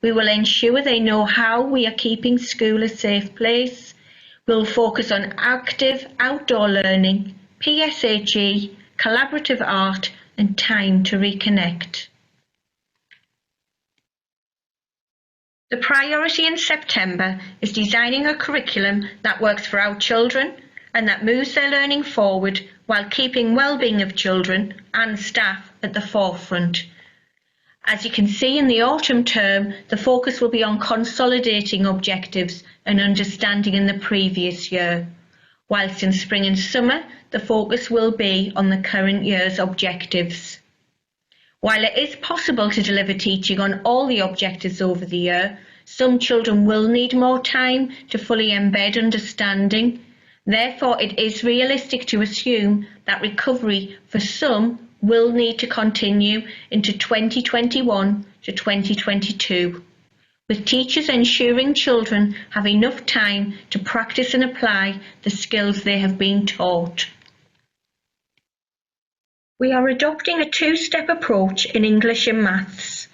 We will ensure they know how we are keeping school a safe place. We'll focus on active outdoor learning, PSHE, collaborative art, and time to reconnect. The priority in September is designing a curriculum that works for our children and that moves their learning forward while keeping well-being of children and staff at the forefront. As you can see in the autumn term, the focus will be on consolidating objectives and understanding in the previous year, whilst in spring and summer, the focus will be on the current year's objectives. While it is possible to deliver teaching on all the objectives over the year, some children will need more time to fully embed understanding. Therefore, it is realistic to assume that recovery for some will need to continue into 2021 to 2022, with teachers ensuring children have enough time to practice and apply the skills they have been taught. We are adopting a two-step approach in English and Maths.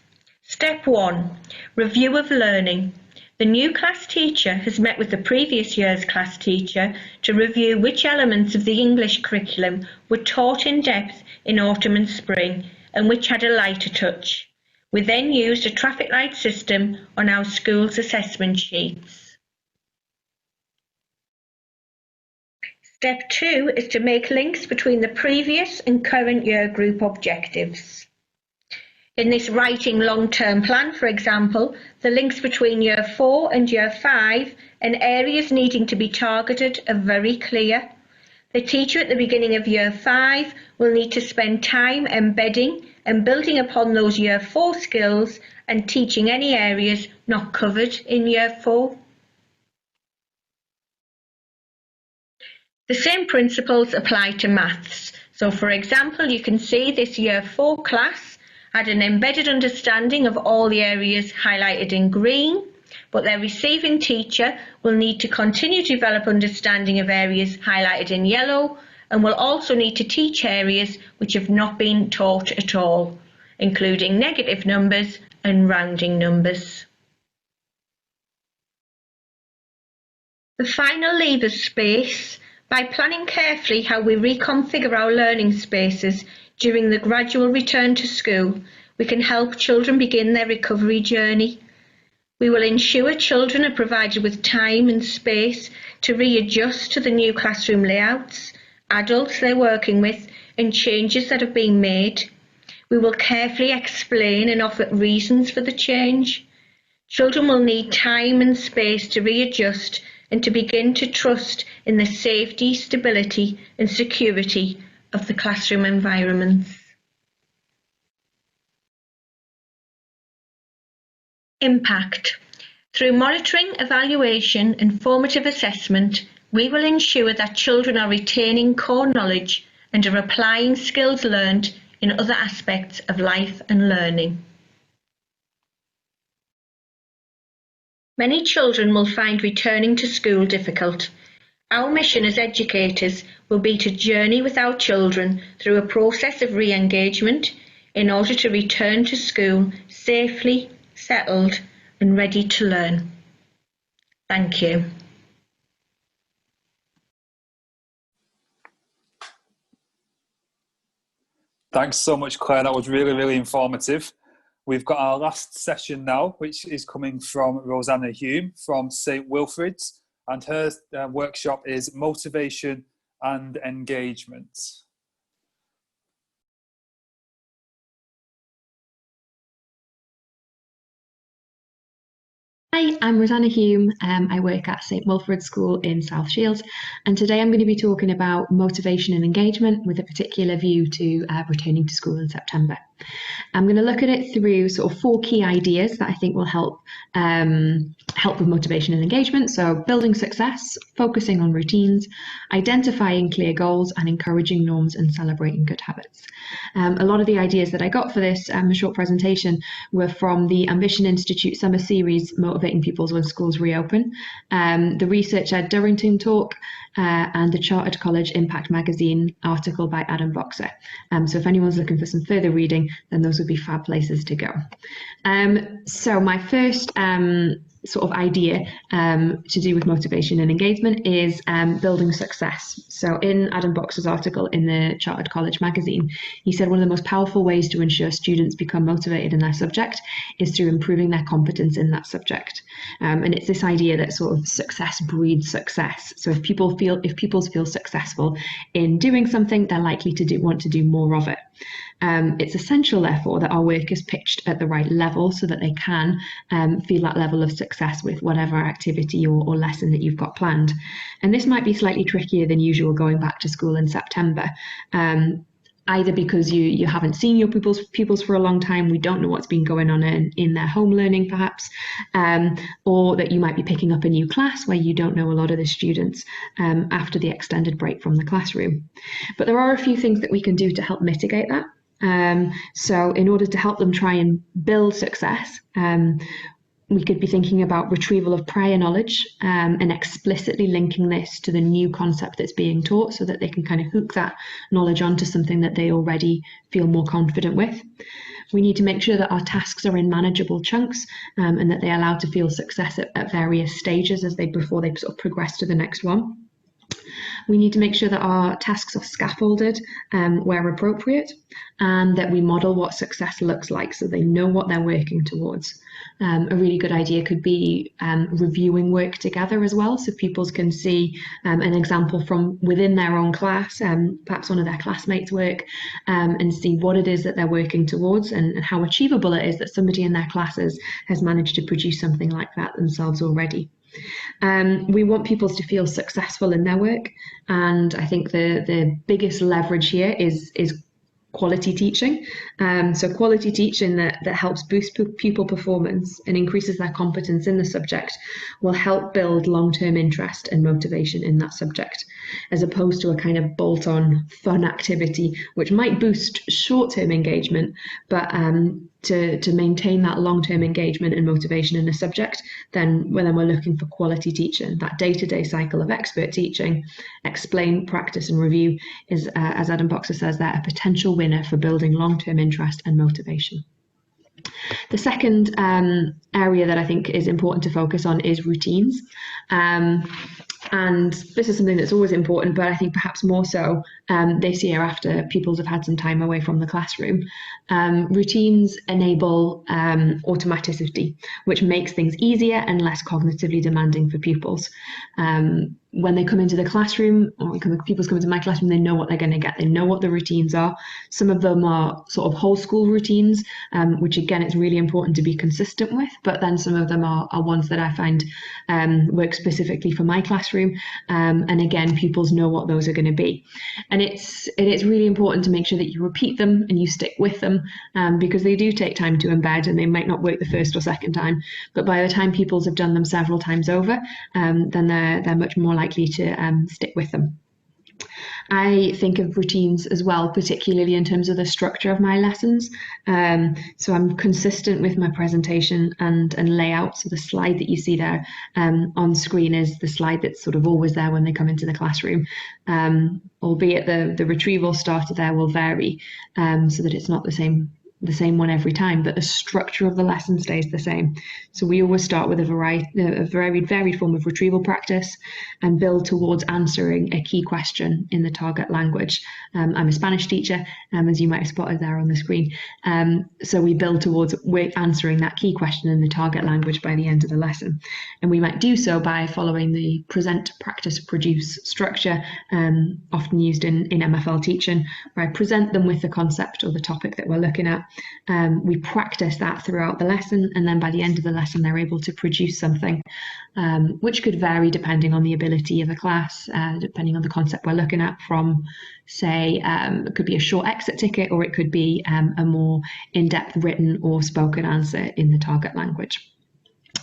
Step 1. Review of learning. The new class teacher has met with the previous year's class teacher to review which elements of the English curriculum were taught in depth in autumn and spring and which had a lighter touch. We then used a traffic light system on our school's assessment sheets. Step 2 is to make links between the previous and current year group objectives. In this writing long-term plan, for example, the links between Year 4 and Year 5 and areas needing to be targeted are very clear. The teacher at the beginning of Year 5 will need to spend time embedding and building upon those Year 4 skills and teaching any areas not covered in Year 4. The same principles apply to maths. So, for example, you can see this Year 4 class had an embedded understanding of all the areas highlighted in green, but their receiving teacher will need to continue to develop understanding of areas highlighted in yellow and will also need to teach areas which have not been taught at all, including negative numbers and rounding numbers. The final leaves space. By planning carefully how we reconfigure our learning spaces during the gradual return to school, we can help children begin their recovery journey. We will ensure children are provided with time and space to readjust to the new classroom layouts, adults they're working with, and changes that have been made. We will carefully explain and offer reasons for the change. Children will need time and space to readjust and to begin to trust in the safety, stability, and security of the classroom environments. Impact. Through monitoring, evaluation, and formative assessment, we will ensure that children are retaining core knowledge and are applying skills learned in other aspects of life and learning. Many children will find returning to school difficult. Our mission as educators will be to journey with our children through a process of re-engagement in order to return to school safely, settled, and ready to learn. Thank you. Thanks so much, Claire. That was really, really informative. We've got our last session now, which is coming from Rosanna Hume from St Wilfrid's, and her workshop is Motivation and Engagement. Hi, I'm Rosanna Hume. I work at St Wilfrid's School in South Shields, and today I'm going to be talking about motivation and engagement with a particular view to returning to school in September. I'm going to look at it through sort of 4 key ideas that I think will help with motivation and engagement. So building success, focusing on routines, identifying clear goals, and encouraging norms and celebrating good habits. A lot of the ideas that I got for this short presentation were from the Ambition Institute summer series, Motivating Pupils When Schools Reopen, the Research Ed Durrington talk, and the Chartered College Impact Magazine article by Adam Boxer. So if anyone's looking for some further reading, then those would be fab places to go. So my first sort of idea to do with motivation and engagement is building success. So in Adam Boxer's article in the Chartered College magazine, he said one of the most powerful ways to ensure students become motivated in their subject is through improving their competence in that subject. And it's this idea that sort of success breeds success. So if pupils feel successful in doing something, they're likely to want to do more of it. It's essential, therefore, that our work is pitched at the right level so that they can feel that level of success with whatever activity or lesson that you've got planned. And this might be slightly trickier than usual going back to school in September, either because you haven't seen your pupils for a long time, we don't know what's been going on in their home learning perhaps, or that you might be picking up a new class where you don't know a lot of the students after the extended break from the classroom. But there are a few things that we can do to help mitigate that. So in order to help them try and build success, we could be thinking about retrieval of prior knowledge and explicitly linking this to the new concept that's being taught so that they can kind of hook that knowledge onto something that they already feel more confident with. We need to make sure that our tasks are in manageable chunks and that they allow to feel success at various stages before they sort of progress to the next one. We need to make sure that our tasks are scaffolded where appropriate, and that we model what success looks like so they know what they're working towards. A really good idea could be reviewing work together as well, so pupils can see an example from within their own class, perhaps one of their classmates' work, and see what it is that they're working towards, and how achievable it is that somebody in their classes has managed to produce something like that themselves already. We want pupils to feel successful in their work, and I think the biggest leverage here is quality teaching. So quality teaching that helps boost pupil performance and increases their competence in the subject will help build long-term interest and motivation in that subject, as opposed to a kind of bolt-on fun activity which might boost short-term engagement, but to maintain that long-term engagement and motivation in the subject, then we're looking for quality teaching. That day-to-day cycle of expert teaching, explain, practice and review is, as Adam Boxer says there, a potential winner for building long-term interest and motivation. The second area that I think is important to focus on is routines. And this is something that's always important, but I think perhaps more so this year after pupils have had some time away from the classroom. Routines enable automaticity, which makes things easier and less cognitively demanding for pupils. When they come into the classroom, or pupils come into my classroom, they know what they're going to get. They know what the routines are. Some of them are sort of whole school routines, which again, it's really important to be consistent with, but then some of them are ones that I find work specifically for my classroom. And again, pupils know what those are going to be. And it's really important to make sure that you repeat them and you stick with them, because they do take time to embed and they might not work the first or second time. But by the time pupils have done them several times over, then they're much more likely to stick with them. I think of routines as well, particularly in terms of the structure of my lessons. So I'm consistent with my presentation and layout. So the slide that you see there on screen is the slide that's sort of always there when they come into the classroom, albeit the retrieval starter there will vary so that it's not the same one every time, but the structure of the lesson stays the same. So we always start with a very varied form of retrieval practice and build towards answering a key question in the target language. I'm a Spanish teacher, as you might have spotted there on the screen. So we build towards answering that key question in the target language by the end of the lesson. And we might do so by following the present, practice, produce structure, often used in MFL teaching, where I present them with the concept or the topic that we're looking at. We practice that throughout the lesson, and then by the end of the lesson they're able to produce something, which could vary depending on the ability of the class, depending on the concept we're looking at, from say it could be a short exit ticket, or it could be a more in-depth written or spoken answer in the target language.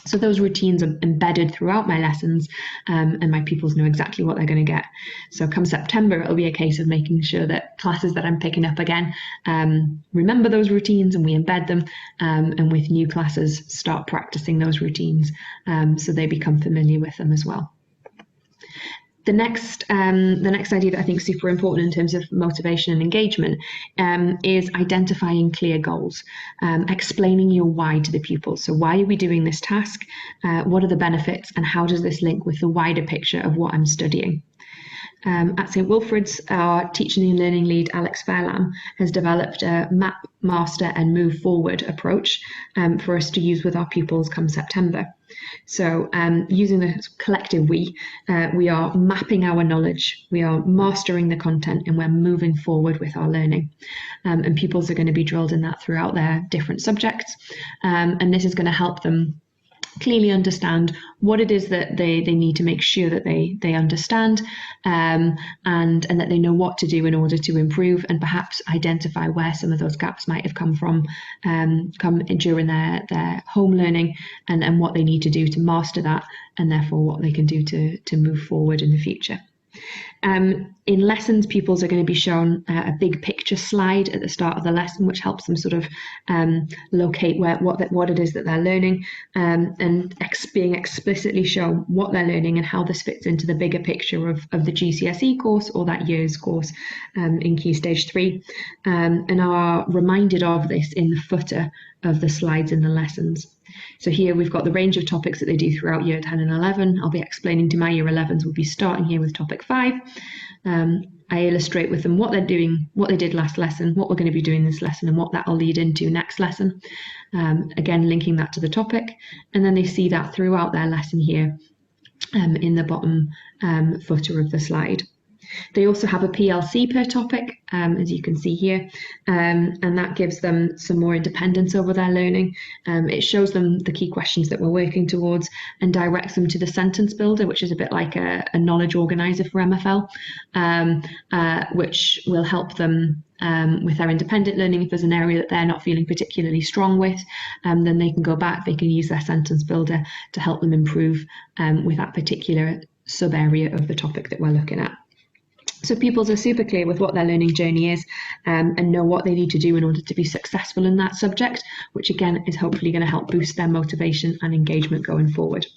So those routines are embedded throughout my lessons, and my pupils know exactly what they're going to get. So come September, it'll be a case of making sure that classes that I'm picking up again remember those routines and we embed them, and with new classes start practicing those routines so they become familiar with them as well. The next idea that I think is super important in terms of motivation and engagement is identifying clear goals, explaining your why to the pupils. So why are we doing this task? What are the benefits, and how does this link with the wider picture of what I'm studying? At St Wilfrid's, our teaching and learning lead, Alex Fairlam, has developed a map, master and move forward approach for us to use with our pupils come September. So using the collective we are mapping our knowledge, we are mastering the content, and we're moving forward with our learning. And pupils are going to be drilled in that throughout their different subjects. And this is going to help them clearly understand what it is that they need to make sure that they understand, and that they know what to do in order to improve, and perhaps identify where some of those gaps might have come during their home learning, and what they need to do to master that, and therefore what they can do to move forward in the future. In lessons, pupils are going to be shown a big picture slide at the start of the lesson, which helps them sort of locate what it is that they're learning, and being explicitly shown what they're learning and how this fits into the bigger picture of the GCSE course or that year's course in Key Stage 3, and are reminded of this in the footer of the slides in the lessons. So here we've got the range of topics that they do throughout year 10 and 11. I'll be explaining to my year 11s. We'll be starting here with topic 5. I illustrate with them what they're doing, what they did last lesson, what we're going to be doing this lesson, and what that will lead into next lesson. Again, linking that to the topic, and then they see that throughout their lesson here in the bottom footer of the slide. They also have a PLC per topic, as you can see here, and that gives them some more independence over their learning. It shows them the key questions that we're working towards and directs them to the sentence builder, which is a bit like a knowledge organizer for MFL, which will help them with their independent learning. If there's an area that they're not feeling particularly strong with, then they can go back, they can use their sentence builder to help them improve with that particular sub area of the topic that we're looking at. So pupils are super clear with what their learning journey is and know what they need to do in order to be successful in that subject, which again is hopefully going to help boost their motivation and engagement going forward.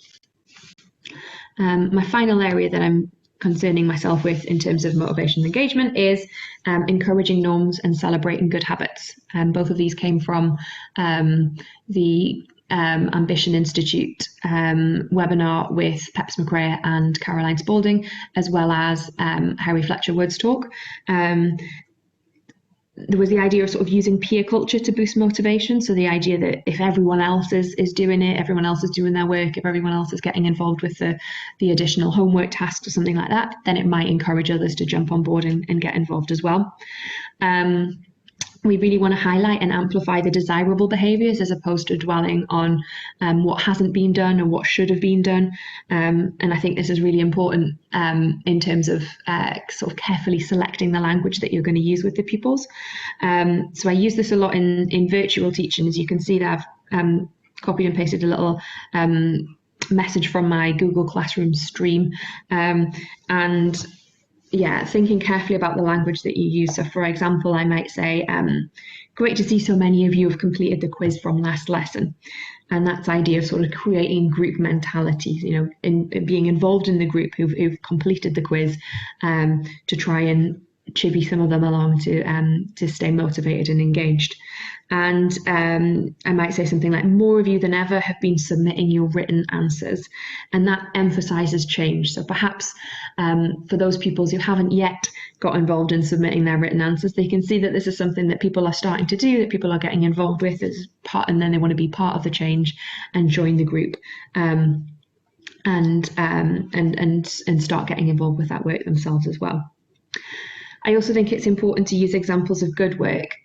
My final area that I'm concerning myself with in terms of motivation and engagement is encouraging norms and celebrating good habits. Both of these came from the Ambition Institute webinar with Peps McRae and Caroline Spalding, as well as Harry Fletcher Wood's talk. There was the idea of sort of using peer culture to boost motivation. So the idea that if everyone else is doing it, everyone else is doing their work, if everyone else is getting involved with the additional homework tasks or something like that, then it might encourage others to jump on board and get involved as well. We really want to highlight and amplify the desirable behaviours as opposed to dwelling on what hasn't been done or what should have been done. And I think this is really important in terms of sort of carefully selecting the language that you're going to use with the pupils. So I use this a lot in virtual teaching. As you can see that I've copied and pasted a little message from my Google Classroom stream. And yeah, thinking carefully about the language that you use. So for example, I might say, great to see so many of you have completed the quiz from last lesson. And that's the idea of sort of creating group mentality, you know, in being involved in the group who've completed the quiz, to try and chivvy some of them along to stay motivated and engaged. And I might say something like, more of you than ever have been submitting your written answers, and that emphasises change. So perhaps for those pupils who haven't yet got involved in submitting their written answers, they can see that this is something that people are starting to do, that people are getting involved with as part, and then they want to be part of the change and join the group. And start getting involved with that work themselves as well. I also think it's important to use examples of good work,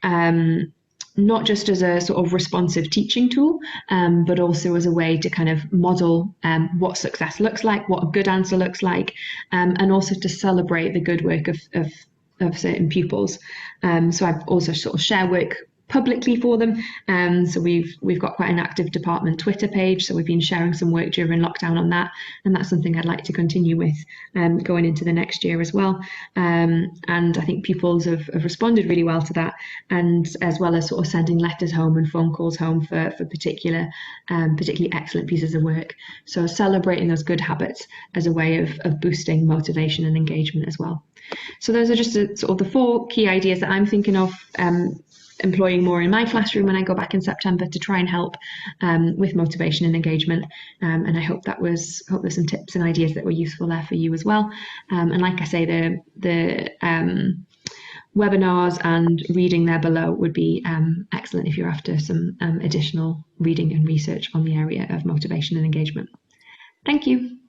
not just as a sort of responsive teaching tool, but also as a way to kind of model what success looks like, what a good answer looks like, and also to celebrate the good work of certain pupils. So I've also sort of share work publicly for them. So we've got quite an active department Twitter page, so we've been sharing some work during lockdown on that, and that's something I'd like to continue with going into the next year as well. And I think pupils have responded really well to that, and as well as sort of sending letters home and phone calls home for particularly excellent pieces of work. So celebrating those good habits as a way of boosting motivation and engagement as well. So those are just sort of the 4 key ideas that I'm thinking of employing more in my classroom when I go back in September to try and help with motivation and engagement. And I hope there's some tips and ideas that were useful there for you as well. And like I say, the webinars and reading there below would be excellent if you're after some additional reading and research on the area of motivation and engagement. Thank you.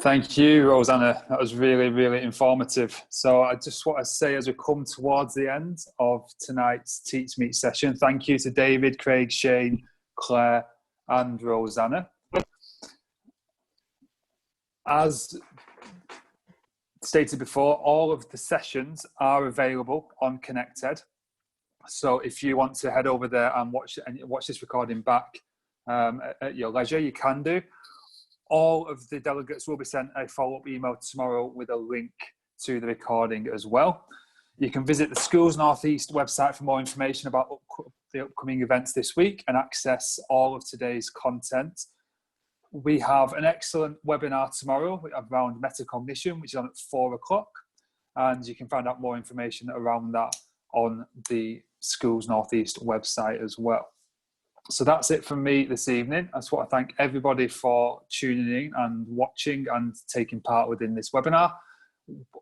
Thank you, Rosanna. That was really, really informative. So I just want to say, as we come towards the end of tonight's TeachMeet session, thank you to David, Craig, Shane, Claire and Rosanna. As stated before, all of the sessions are available on Connected. So if you want to head over there and watch this recording back at your leisure, you can do. All of the delegates will be sent a follow-up email tomorrow with a link to the recording as well. You can visit the Schools North East website for more information about the upcoming events this week and access all of today's content. We have an excellent webinar tomorrow around metacognition, which is on at 4 o'clock. And you can find out more information around that on the Schools Northeast website as well. So that's it from me this evening. I just want to thank everybody for tuning in and watching and taking part within this webinar.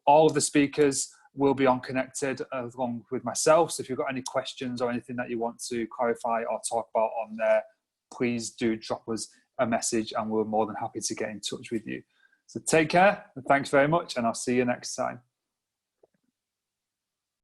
All of the speakers will be on Connected along with myself. So if you've got any questions or anything that you want to clarify or talk about on there, please do drop us a message and we're more than happy to get in touch with you. So take care and thanks very much, and I'll see you next time.